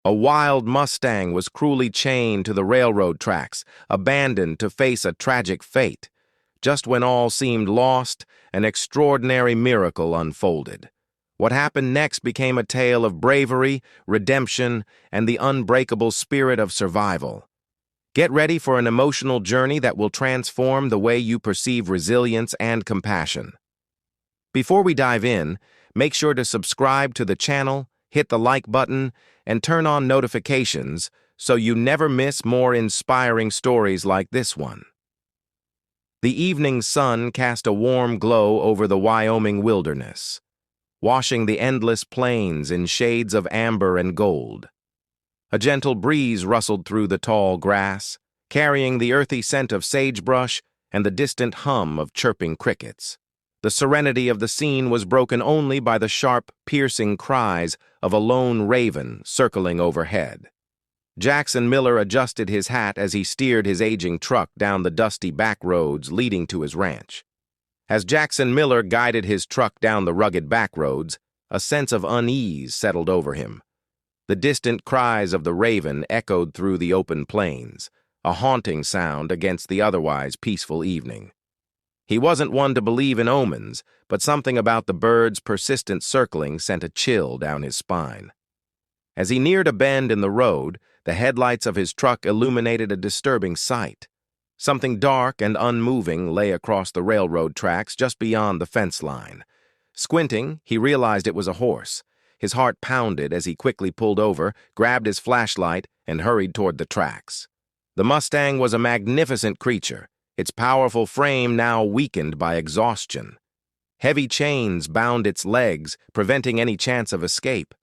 A wild Mustang was cruelly chained to the railroad tracks, abandoned to face a tragic fate. Just when all seemed lost, an extraordinary miracle unfolded. What happened next became a tale of bravery, redemption, and the unbreakable spirit of survival. Get ready for an emotional journey that will transform the way you perceive resilience and compassion. Before we dive in, make sure to subscribe to the channel, hit the like button, and turn on notifications so you never miss more inspiring stories like this one. The evening sun cast a warm glow over the Wyoming wilderness, washing the endless plains in shades of amber and gold. A gentle breeze rustled through the tall grass, carrying the earthy scent of sagebrush and the distant hum of chirping crickets. The serenity of the scene was broken only by the sharp, piercing cries of a lone raven circling overhead. Jackson Miller adjusted his hat as he steered his aging truck down the dusty back roads leading to his ranch. As Jackson Miller guided his truck down the rugged back roads, a sense of unease settled over him. The distant cries of the raven echoed through the open plains, a haunting sound against the otherwise peaceful evening. He wasn't one to believe in omens, but something about the bird's persistent circling sent a chill down his spine. As he neared a bend in the road, the headlights of his truck illuminated a disturbing sight. Something dark and unmoving lay across the railroad tracks just beyond the fence line. Squinting, he realized it was a horse. His heart pounded as he quickly pulled over, grabbed his flashlight, and hurried toward the tracks. The Mustang was a magnificent creature, its powerful frame now weakened by exhaustion. Heavy chains bound its legs, preventing any chance of escape.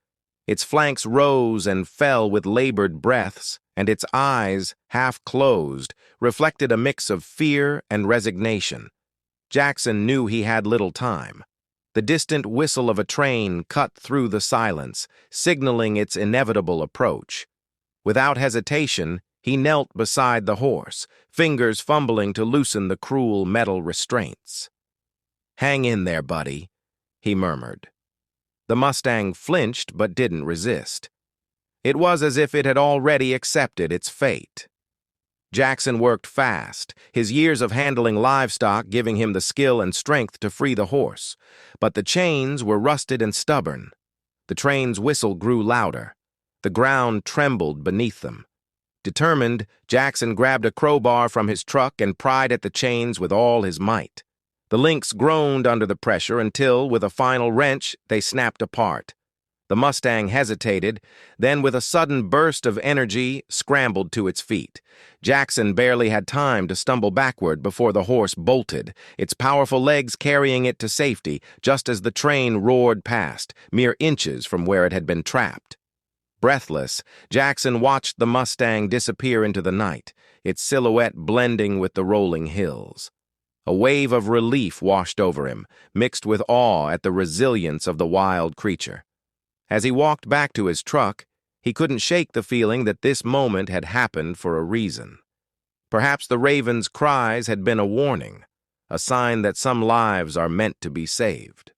Its flanks rose and fell with labored breaths, and its eyes, half closed, reflected a mix of fear and resignation. Jackson knew he had little time. The distant whistle of a train cut through the silence, signaling its inevitable approach. Without hesitation, he knelt beside the horse, fingers fumbling to loosen the cruel metal restraints. "Hang in there, buddy," he murmured. The Mustang flinched but didn't resist. It was as if it had already accepted its fate. Jackson worked fast, his years of handling livestock giving him the skill and strength to free the horse. But the chains were rusted and stubborn. The train's whistle grew louder. The ground trembled beneath them. Determined, Jackson grabbed a crowbar from his truck and pried at the chains with all his might. The links groaned under the pressure until, with a final wrench, they snapped apart. The Mustang hesitated, then with a sudden burst of energy, scrambled to its feet. Jackson barely had time to stumble backward before the horse bolted, its powerful legs carrying it to safety, just as the train roared past, mere inches from where it had been trapped. Breathless, Jackson watched the Mustang disappear into the night, its silhouette blending with the rolling hills. A wave of relief washed over him, mixed with awe at the resilience of the wild creature. As he walked back to his truck, he couldn't shake the feeling that this moment had happened for a reason. Perhaps the raven's cries had been a warning, a sign that some lives are meant to be saved.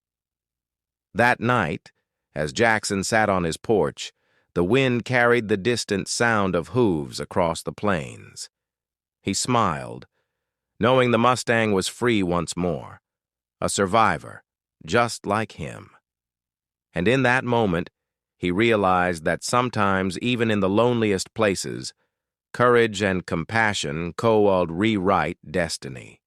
That night, as Jackson sat on his porch, the wind carried the distant sound of hooves across the plains. He smiled, knowing the Mustang was free once more, a survivor, just like him. And in that moment, he realized that sometimes, even in the loneliest places, courage and compassion co-rewrite destiny.